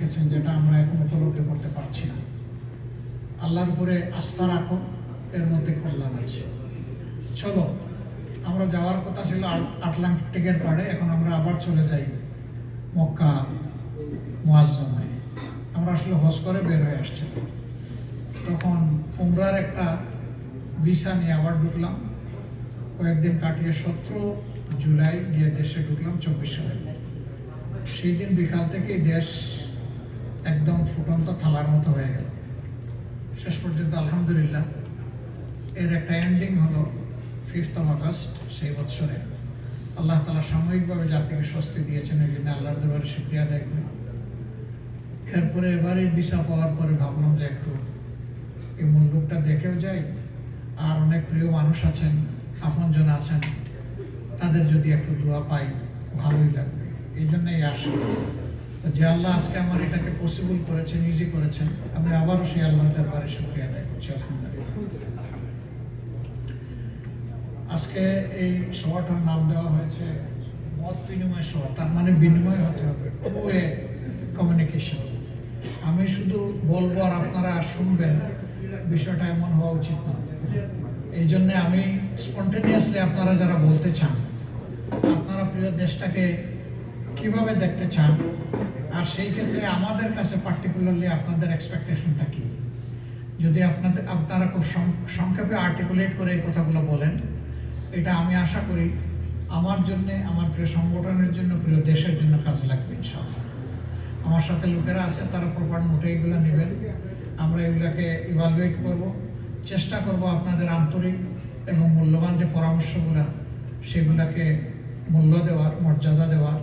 রেখেছেন যেটা আমরা এখন উপলব্ধি করতে পারছি না। আল্লাহর উপরে আস্থা রাখো, এর মধ্যে কল্যাণ আছে। চলো, আমরা যাওয়ার কথা ছিল আটলান্টিকের পাড়ে, এখন আমরা আবার চলে যাই মক্কা মুআজ্জমায়। আমরা আসলে হজ করে বের হয়ে আসছি, তখন উমরার একটা ভিসা নিয়ে আবার ঢুকলাম। কয়েকদিন কাটিয়ে 17 জুলাই গিয়ে দেশে ঢুকলাম 24 সালে। সেই দিন বিকাল থেকেই দেশ একদম ফুটন্ত থালার মতো হয়ে গেল। শেষ পর্যন্ত আলহামদুলিল্লাহ এর একটা এন্ডিং হলো 5 আগস্ট সেই বছরে। আল্লাহ তাআলা সাময়িকভাবে জাতিকে স্বস্তি দিয়েছেন, এই জন্য আল্লাহর দরবারে শুকরিয়া আদায় করি। এরপরে এবারে ভিসা পাওয়ার পরে ভাবলাম যে একটু এই মুলুকটা দেখেও যাই, আর অনেক প্রিয় মানুষ আছেন, আপনজন আছেন, তাদের যদি একটু দোয়া পাই ভালোই লাগবে, এই জন্যই আসা। তো যে আল্লাহ আজকে আমার এটাকে পসিবল করেছেন, ইজি করেছেন, আমি আবারও সেই আল্লাহর দরবারে শুকরিয়া আদায় করছি আলহামদুলিল্লাহ। আজকে এই সভাটার নাম দেওয়া হয়েছে মত বিনিময় সভা, তার মানে বিনিময় হতে হবে, টু ওয়ে কমিউনিকেশন। আমি শুধু বলবো আর আপনারা শুনবেন, বিষয়টা এমন হওয়া উচিত না। এই জন্যে আমি স্পন্টেনিয়াসলি আপনারা যারা বলতে চান, আপনারা প্রিয় দেশটাকে কিভাবে দেখতে চান, আর সেই ক্ষেত্রে আমাদের কাছে পার্টিকুলারলি আপনাদের এক্সপেকটেশনটা কি, যদি আপনারা খুব সংক্ষেপে আর্টিকুলেট করে এই কথাগুলো বলেন, এটা আমি আশা করি আমার জন্যে, আমার প্রিয় সংগঠনের জন্য, প্রিয় দেশের জন্য কাজে লাগবে ইনশাআল্লাহ। আমার সাথে লোকেরা আছে, তারা প্রপার নোটে এগুলো নেবেন। আমরা এগুলাকে ইভালুয়েট করব, চেষ্টা করব আপনাদের আন্তরিক এবং মূল্যবান যে পরামর্শগুলো, সেগুলাকে মূল্য দেওয়ার, মর্যাদা দেওয়ার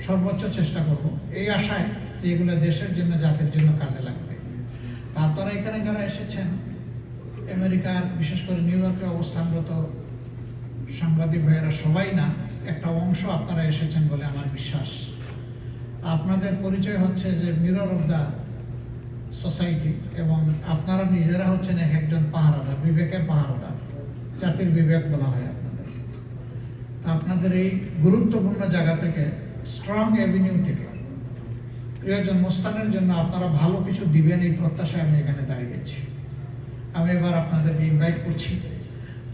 সর্বোচ্চ চেষ্টা করব, এই আশায় যে এগুলো দেশের জন্য, জাতির জন্য কাজে লাগবে। তারপরে এখানে যারা এসেছেন, আমেরিকার বিশেষ করে নিউ ইয়র্কে অবস্থানরত সাংবাদিক ভাইয়েরা সবাই না, একটা অংশ আপনারা এসেছেন বলে আমার বিশ্বাস। আপনাদের পরিচয় হচ্ছে যে মিরর অফ দ্য সোসাইটি, এবং আপনারা নিজেরা হচ্ছেন একজন পাহারাদার, বিবেকের পাহারাদার, জাতির বিবেক বলা হয় আপনাদের। তা আপনাদের এই গুরুত্বপূর্ণ জায়গা থেকে, স্ট্রং অ্যাভিনিউ থেকে, প্রিয় জন্মস্থানের জন্য আপনারা ভালো কিছু দিবেন, এই প্রত্যাশায় আমি এখানে দাঁড়িয়েছি। আমি এবার আপনাদেরকে ইনভাইট করছি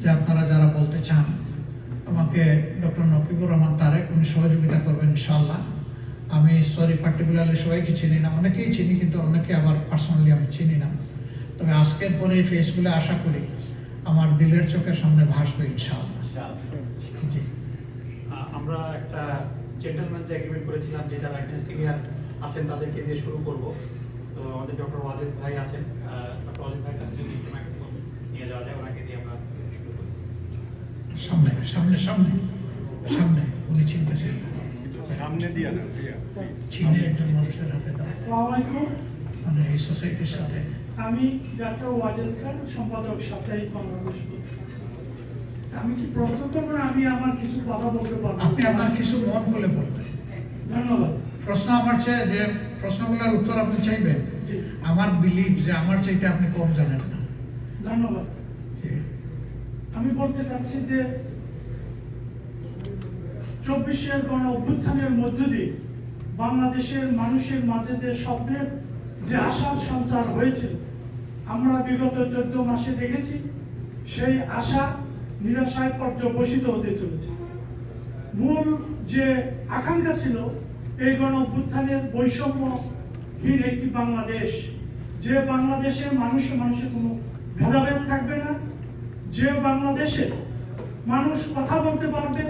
যে আপনারা যারা বলতে চান, আমাকে ডক্টর নকিবুর রহমান তারেক উনি সহযোগিতা করবেন ইনশাআল্লাহ। আমি পার্টিকুলারলি সবাইকে চিনি না, অনেকেই চিনি, কিন্তু অনেকে আবার পার্সোনালি আমি চিনি না। তবে আজকের পরে এই ফেসগুলো আশা করি আমার দিলের চোখের সামনে ভাসবে ইনশাআল্লাহ। জি, আমরা একটা জেন্টলম্যানস এগ্রিমেন্ট করেছিলাম যে যারা এখানে সিনিয়র আছেন তাদেরকে দিয়ে শুরু করব। তো আমাদের ডক্টর ওয়াজেদ ভাই আছেন, ডক্টর ওয়াজেদ ভাইয়ের কাছে যদি মাইক্রোফোন নিয়ে যাওয়া যায়, ওনাকে দিয়ে আমরা শুরু করব। সামনে সামনে সামনে সামনে উনি চিনতেছেন, সামনে দিয়ে না, চিনে একজন মানুষের হাতে দাও, আসসালামু আলাইকুম। মানে এই সোসাইটির সাথে। আমি ডাক্তার ওয়াজেদ খান, সম্পাদক সাপ্তাহিক বাংলাদেশ। আমি কি প্রশ্ন করবো না আমি আমার কিছু কথা বলতে পারবো? আপনি আপনার কিছু মন বলে বলবেন। ধন্যবাদ। প্রশ্ন আমার চেয়ে যে প্রশ্নগুলোর উত্তর আপনি চাইবেন, আমার বিলিভ যে আমার চাইতে আপনি কম জানেন না। ধন্যবাদ। জি। আমি বলতে চাচ্ছি যে 24-এর গণ অভ্যুত্থানের মধ্য দিয়ে বাংলাদেশের মানুষের মাঝে যে স্বপ্নের যে আশার সঞ্চার হয়েছিল, আমরা বিগত 14 মাসে দেখেছি সেই আশা নিরাশায় পর্যবসিত হতে চলেছে। মূল যে আকাঙ্ক্ষা ছিল এই গণ অভ্যুত্থানের বৈষম্যহীন একটি বাংলাদেশ, যে বাংলাদেশে মানুষে মানুষে কোনো ভেদাভেদ থাকবে না, যে বাংলাদেশে মানুষ কথা বলতে পারবে,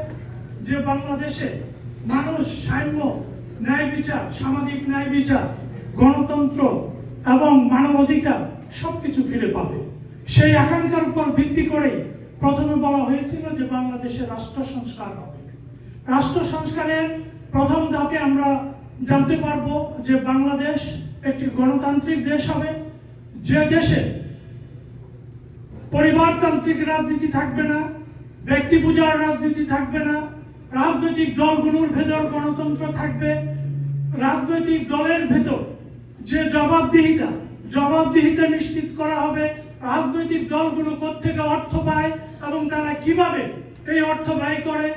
যে বাংলাদেশে মানুষ সাম্য, ন্যায় বিচার, সামাজিক ন্যায় বিচার, গণতন্ত্র এবং মানবাধিকার সবকিছু ফিরে পাবে। সেই আকাঙ্ক্ষার উপর ভিত্তি করেই প্রথমে বলা হয়েছিল যে বাংলাদেশে রাষ্ট্র সংস্কার হবে। রাষ্ট্র সংস্কারের প্রথম ধাপে আমরা জানতে পারবো যে বাংলাদেশ একটি গণতান্ত্রিক দেশ হবে, যে দেশে পরিবারতান্ত্রিক রাজনীতি থাকবে না, ব্যক্তি পূজার রাজনীতি থাকবে না, রাজনৈতিক দলগুলোর ভেতর গণতন্ত্র থাকবে, রাজনৈতিক দলের ভেতর যে জবাবদিহিতা নিশ্চিত করা হবে, রাজনৈতিক দলগুলো কোত্থেকে অর্থ পায় এবং তারা কিভাবে এই অর্থ ব্যয় করে।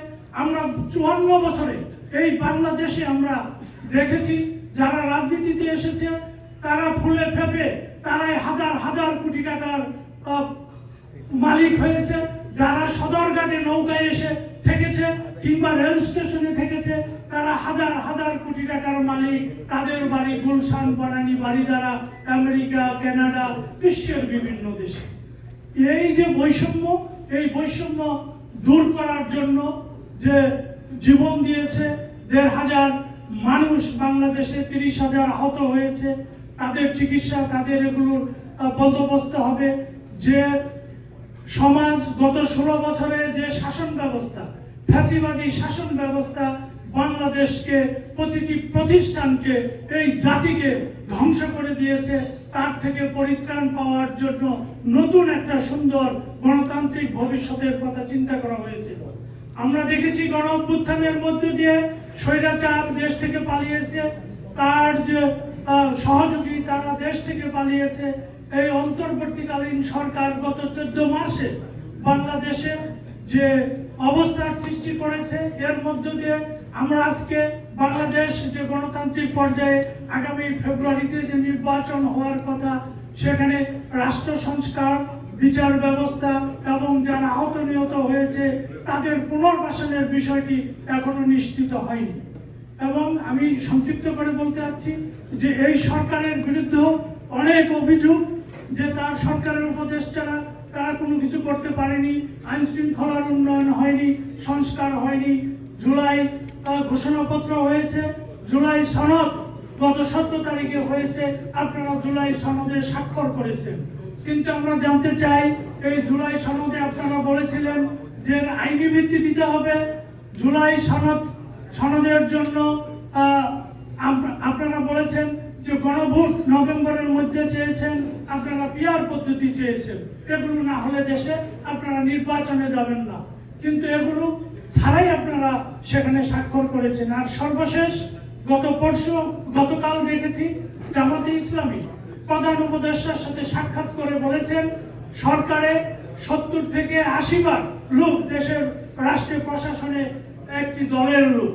আমরা 54 বছরে এই বাংলাদেশে আমরা দেখেছি যারা রাজনীতিতে এসেছে তারা ফুলে ফেপে তারাই হাজার হাজার কোটি টাকার মালিক হয়েছে। যারা সদরঘাটে নৌকায় এসে থেকেছে কিংবা রেল স্টেশনে থেকেছে তারা হাজার হাজার কোটি টাকার মালিক। তাদের বাড়ি গুলশান, বনানী, বাড়ি যারা আমেরিকা, কানাডা, বিশ্বের বিভিন্ন দেশে। এই যে বৈষম্য, এই বৈষম্য দূর করার জন্য যে জীবন দিয়েছে ১৫০০ মানুষ, বাংলাদেশে ৩০,০০০ আহত হয়েছে, তাদের চিকিৎসা, তাদের এগুলোর বন্দোবস্ত হবে। যে সমাজ গত ১৬ বছরে যে শাসন ব্যবস্থা, ফ্যাসিবাদী শাসন ব্যবস্থা বাংলাদেশকে, প্রতিটি প্রতিষ্ঠানকে, এই জাতিকে ধ্বংস করে দিয়েছে, তার থেকে পরিত্রাণ পাওয়ার জন্য নতুন একটা সুন্দর গণতান্ত্রিক ভবিষ্যতের কথা চিন্তা করা হয়েছিল। আমরা দেখেছি গণ অভ্যুত্থানের মধ্য দিয়ে স্বৈরাচার দেশ থেকে পালিয়েছে, তার যে সহযোগী তারা দেশ থেকে পালিয়েছে। এই অন্তর্বর্তীকালীন সরকার গত 14 মাসে বাংলাদেশে যে অবস্থার সৃষ্টি করেছে, এর মধ্য দিয়ে আমরা আজকে বাংলাদেশ যে গণতান্ত্রিক পর্যায়ে আগামী ফেব্রুয়ারিতে যে নির্বাচন হওয়ার কথা, সেখানে রাষ্ট্র সংস্কার, বিচার ব্যবস্থা এবং যারা আহত নিহত হয়েছে তাদের পুনর্বাসনের বিষয়টি এখনো নিশ্চিত হয়নি। এবং আমি সংক্ষিপ্ত করে বলতে চাচ্ছি যে এই সরকারের বিরুদ্ধে অনেক অভিযোগ যে তার সরকারের উপদেষ্টারা তারা কোনো কিছু করতে পারেনি, আইন শৃঙ্খলার উন্নয়ন হয়নি, সংস্কার হয়নি। জুলাই ঘোষণাপত্র হয়েছে, জুলাই সনদ গত 17 তারিখে হয়েছে, আপনারা জুলাই সনদে স্বাক্ষর করেছেন। কিন্তু আমরা জানতে চাই এই জুলাই সনদে আপনারা বলেছিলেন যে আইনি ভিত্তি দিতে হবে। জুলাই সনদের জন্য আপনারা বলেছেন যে গণভোট নভেম্বরের মধ্যে চেয়েছেন, আপনারা পিআর পদ্ধতি চেয়েছেন। এগুলো না হলে দেশে আপনারা নির্বাচনে যাবেন না, কিন্তু এগুলো ছাড়াই আপনারা সেখানে স্বাক্ষর করেছেন। আর সর্বশেষ গতকাল দেখেছি জামাতে ইসলামী প্রধান উপদেষ্টার সাথে সাক্ষাৎ করে বলেছেন সরকারে 70 থেকে 80 বার লোক দেশের রাষ্ট্রীয় প্রশাসনে একটি দলের লোক।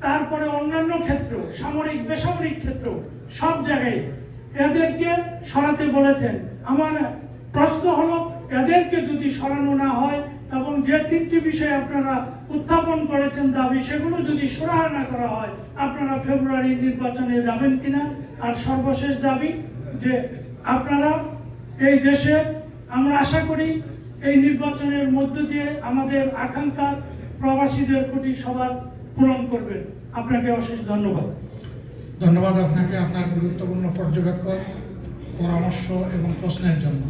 তারপরে অন্যান্য ক্ষেত্র, সামরিক বেসামরিক ক্ষেত্র, সব জায়গায় এদেরকে সরাতে বলেছেন। আমার প্রশ্ন হলো, এদেরকে যদি সরানো না হয় এবং যে 3টি বিষয় আপনারা উত্থাপন করেছেন দাবি, সেগুলো যদি সুরাহা না করা হয়, আপনারা ফেব্রুয়ারির নির্বাচনে যাবেন কিনা? আর সর্বশেষ দাবি যে আপনারা এই দেশে, আমরা আশা করি এই নির্বাচনের মধ্য দিয়ে আমাদের আকাঙ্ক্ষা প্রবাসীদের প্রতি সবার পূরণ করবেন। আপনাকে অশেষ ধন্যবাদ। ধন্যবাদ আপনাকে আপনার গুরুত্বপূর্ণ পর্যবেক্ষণ, পরামর্শ এবং প্রশ্নের জন্য।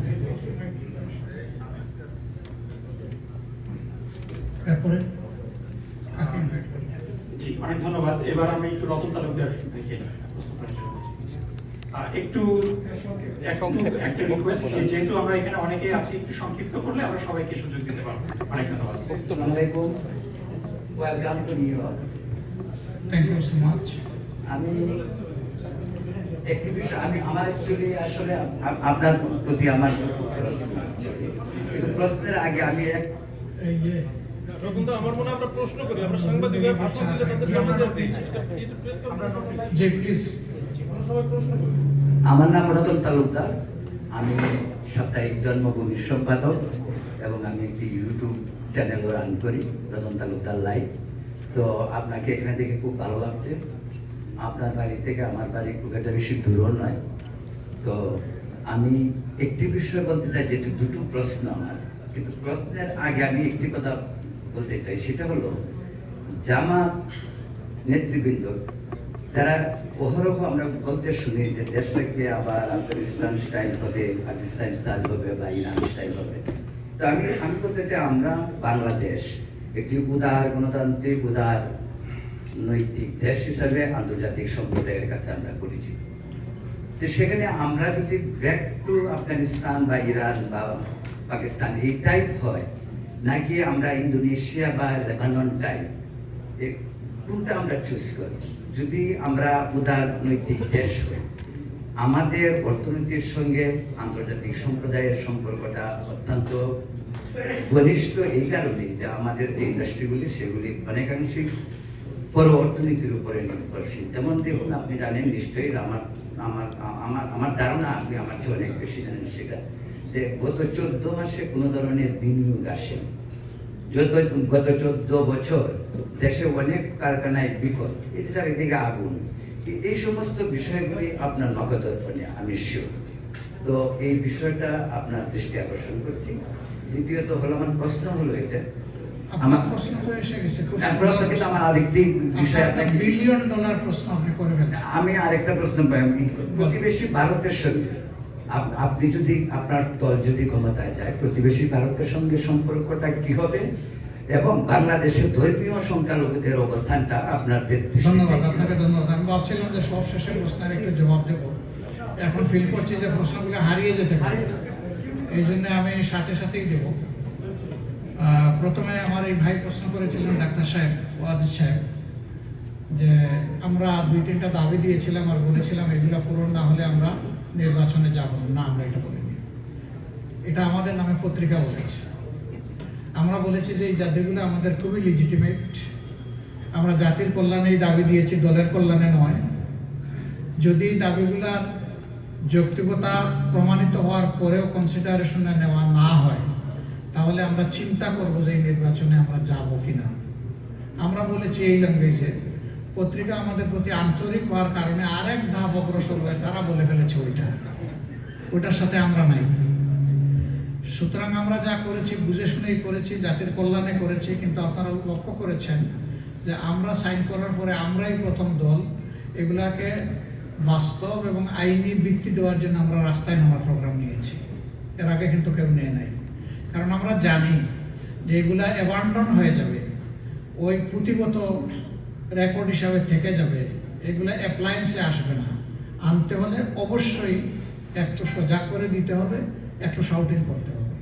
এরপরে কাকে ইনভাইট করি? জি, অনেক ধন্যবাদ। এবার আমি একটু রতন তালুকদার ভাইকে প্রশ্ন করার জন্য বলছি। একটু একটা রিকোয়েস্ট, যেহেতু আমরা এখানে অনেকেই আছি, একটু সংক্ষিপ্ত করলে আমরা সবাইকে সুযোগ দিতে পারবো। অনেক ধন্যবাদ। আসসালামু আলাইকুম, welcome to New York. Thank you so much. আমি একটি বিষয়, আমার অ্যাকচুয়ালি আসলে আপনার প্রতি আমার প্রশ্ন, কিন্তু প্রশ্নের আগে আমি আমার মনে হয় আমরা প্রশ্ন করি, আমরা সাংবাদিকরা ভাষণ দিলে তাদেরকে আমরা জবাব দিচ্ছি। জি প্লিজ। আমার নাম রতন তালুকদার, আমি সাপ্তাহিক জন্মভূমির সম্পাদক এবং আমি একটি ইউটিউব চ্যানেলও রান করি, রতন তালুকদার লাইভ। তো আপনাকে এখানে দেখে খুব ভালো লাগছে। আপনার বাড়ি থেকে আমার বাড়ি খুব একটা বেশি দূরও নয়। তো আমি একটি বিষয় বলতে চাই, যেটি দুটো প্রশ্ন আমার, কিন্তু প্রশ্নের আগে আমি একটি কথা বলতে চাই, সেটা হলো জামাত নেতৃবৃন্দ যারা অহরহ আমরা বলতে শুনি যে দেশটাকে আবার আফগানিস্তান স্টাইল হবে, পাকিস্তান স্টাইল হবে বা ইরান স্টাইল হবে। তো আমি বলতে চাই, আমরা বাংলাদেশ একটি উদার গণতান্ত্রিক, উদার নৈতিক দেশ হিসাবে আন্তর্জাতিক সম্প্রদায়ের কাছে আমরা পরিচিত। তো সেখানে আমরা যদি ব্যাক টু আফগানিস্তান বা ইরান বা পাকিস্তান এই টাইপ হয়, নাকি আমরা ইন্দোনেশিয়া বা লেবানন টাইপ, কোনটা আমরা চুজ করি? যদি আমরা উদার নৈতিক দেশ হই, আমাদের অর্থনীতির সঙ্গে আন্তর্জাতিক সম্প্রদায়ের সম্পর্কটা অত্যন্ত ঘনিষ্ঠ এই কারণে যে আমাদের যে ইন্ডাস্ট্রিগুলি সেগুলি অনেকাংশেই পুরো অর্থনীতির উপরে নির্ভরশীল। যেমন দেখুন, আপনি জানেন নিশ্চয়ই, আমার আমার আমার আমার ধারণা আপনি আমার চেয়ে অনেক বেশি জানেন সেটা, যে গত 14 মাসে কোনো ধরনের বিনিয়োগ আসেনি। গত 14 বছর দেশে অনেক কারখানায় বিকল, এই যে চারিদিকে আগুন, এই সমস্ত বিষয়গুলি আপনার নগদর্পণে আমি শিওর। তো এই বিষয়টা আপনার দৃষ্টি আকর্ষণ করছি। দ্বিতীয়ত হলো, আমার প্রশ্ন হলো এটা, আমার প্রশ্ন তো এসে গেছে, খুব প্রশ্ন কিন্তু আমার আরেকটি বিষয় একটা আপনাকে, বিলিয়ন ডলার প্রশ্ন আপনি করে ফেলছেন। আমি আরেকটা প্রশ্ন প্রতিবেশী ভারতের সঙ্গে আপনি যদি, আপনার দল যদি ক্ষমতায় যায়, প্রতিবেশী ভারতের সঙ্গে সম্পর্কটা কি হবে, এবং বাংলাদেশের ধর্মীয় সংখ্যালঘুদের অবস্থানটা আপনাদের দৃষ্টিতে ধন্যবাদ কি হবে? আপনাকে, ধন্যবাদ। আমি ভাবছিলাম যে সব শেষে প্রশ্নের একটু জবাব দেব, এখন ফিল করছি যে প্রশ্নগুলো হারিয়ে যেতে পারে, এই জন্য আমি সাথে সাথেই দেব। প্রথমে আমার এই ভাই প্রশ্ন করেছিলেন, ডাক্তার সাহেব, ওয়াজিদ সাহেব, যে আমরা 2-3টা দাবি দিয়েছিলাম আর বলেছিলাম এগুলো পূরণ না হলে আমরা নির্বাচনে যাব না। আমরা এটা বলিনি, এটা আমাদের নামে পত্রিকা বলেছে। আমরা বলেছি যে এই দাবিগুলো আমাদের খুবই লিজিটিমেট, আমরা জাতির কল্যাণে এই দাবি দিয়েছি, দলের কল্যাণে নয়। যদি দাবিগুলার যৌক্তিকতা প্রমাণিত হওয়ার পরেও কনসিডারেশনে নেওয়া না হয়, তাহলে আমরা চিন্তা করব যে এই নির্বাচনে আমরা যাব কিনা। আমরা বলেছি এই ল্যাঙ্গুয়েজে, পত্রিকা আমাদের প্রতি আন্তরিক হওয়ার কারণে আরেক ধাপ অগ্রসর হয়ে তারা বলে ফেলেছে ওইটার সাথে আমরা নাই। সুতরাং আমরা যা করেছি বুঝে শুনেই করেছি, জাতির কল্যাণে করেছি। কিন্তু আপনারা লক্ষ্য করেছেন যে আমরা সাইন করার পরে আমরাই প্রথম দল এগুলাকে বাস্তব এবং আইনি ভিত্তি দেওয়ার জন্য আমরা রাস্তায় নামার প্রোগ্রাম নিয়েছি। এর আগে কিন্তু কেউ নেয় নাই, কারণ আমরা জানি যে এগুলা অ্যাবান্ডন হয়ে যাবে, ওই পুঁথিগত রেকর্ড হিসাবে থেকে যাবে, এগুলা অ্যাপ্লায়েন্সে আসবে না। আনতে হলে অবশ্যই একটু সজাগ করে দিতে হবে, একটু শাউটিং করতে হবে।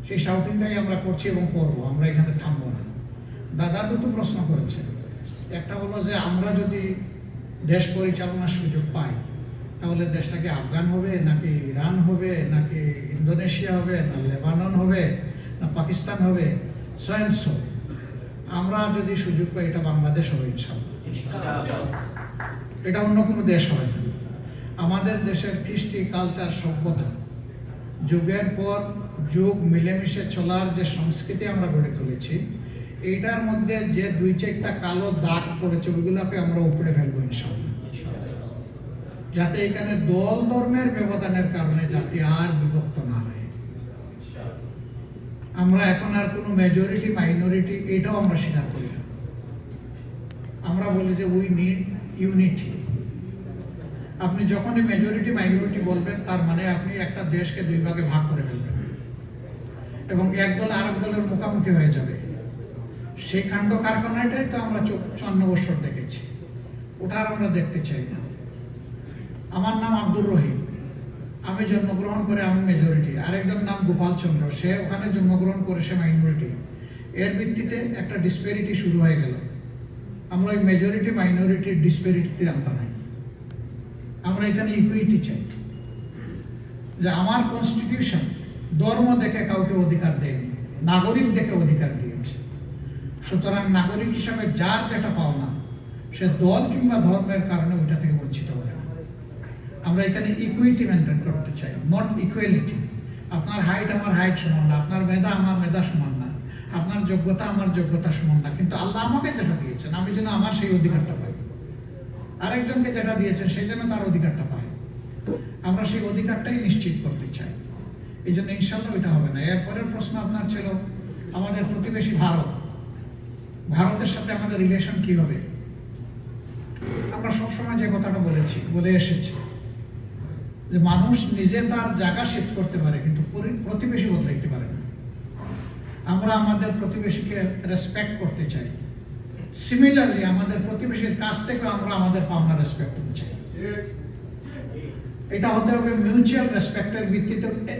সেই শাউটিংটাই আমরা করছি এবং করবো, আমরা এখানে থামবো না। দাদা দুটো প্রশ্ন করেছে, একটা হলো যে আমরা যদি দেশ পরিচালনার সুযোগ পাই, তাহলে দেশটা কি আফগান হবে, নাকি ইরান হবে, নাকি ইন্দোনেশিয়া হবে, না লেবানন হবে, না পাকিস্তান হবে, সয়েন্স হবে। আমরা যদি সুযোগ পাই, এটা বাংলাদেশ হবে ইনশাআল্লাহ, এটা অন্য কোনো দেশ হবে না। আমাদের দেশের কৃষ্টি, কালচার, সভ্যতা, যুগের পর যুগ মিলেমিশে চলার যে সংস্কৃতি আমরা গড়ে তুলেছি, এইটার মধ্যে যে 2-4টা কালো দাগ পড়েছে, ওইগুলোকে আমরা উপড়ে ফেলবো ইনশাআল্লাহ, যাতে এখানে দল ধর্মের ব্যবধানের কারণে জাতি আর বিভক্ত না হয়। আমরা এখন আর কোনো মেজরিটি মাইনরিটি এটাও আমরা স্বীকার করি না। আমরা বলি যে উই নিড ইউনিটি। আপনি যখনই মেজরিটি মাইনরিটি বলবেন, তার মানে আপনি একটা দেশকে 2 ভাগে ভাগ করে ফেলবেন এবং এক দল আরেক দলের মুখোমুখি হয়ে যাবে। সেই কাণ্ড কারখানাটাই তো আমরা 54 বছর দেখেছি, ওটা আর আমরা দেখতে চাই না। আমার নাম আব্দুর রহিম, আমি জন্মগ্রহণ করে আমি মেজরিটি, আরেকজন নাম গোপাল চন্দ্র, সে ওখানে জন্মগ্রহণ করে সে মাইনরিটি। এর ভিত্তিতে একটা ডিসপ্যারিটি শুরু হয়ে গেল। আমরা ওই মেজরিটি মাইনরিটির ডিসপ্যারিটিতে আমরা নাই, আমরা এখানে ইকুইটি চাই। যে আমার কনস্টিটিউশন ধর্ম দেখে কাউকে অধিকার দেয়নি, নাগরিক দেখে অধিকার দিয়েছে। সুতরাং নাগরিক হিসাবে যার যেটা পাওনা, সে দল কিংবা ধর্মের কারণে ওইটা থেকে বঞ্চিত হবে না। আমরা এখানে ইকুইটি মেনটেন করতে চাই, নট ইকুয়ালিটি। আপনার হাইট আমার হাইট সমান না, আপনার মেধা আমার মেধা সমান না, আপনার যোগ্যতা আমার যোগ্যতা সমান না। কিন্তু আল্লাহ আমাকে যেটা দিয়েছেন, আমি যেন আমার সেই অধিকারটা পাই, আরেকজনকে যেটা দিয়েছেন সেই জন্য তার অধিকারটা পায়। আমরা সেই অধিকারটাই নিশ্চিত করতে চাই। এই জন্য ইনশাল্লাহ ওইটা হবে না। এরপরের প্রশ্ন আপনার ছিল আমাদের প্রতিবেশী ভারত, ভারতের সাথে আমাদের রিলেশন কি হবে। আমরা সবসময় যে কথাটা বলে এসেছি যে মানুষ নিজে তার জায়গা শিফট করতে পারে, কিন্তু প্রতিবেশী বদলাইতে পারে না। আমরা আমাদের প্রতিবেশীকে রেসপেক্ট করতে চাই, সিমিলারলি আমাদের প্রতিবেশীর কাছ থেকে আমরা আমাদের পাওনা রেসপেক্ট চাই। এটা হতে হবে মিউচুয়াল রেসপেক্টের ভিত্তিতে।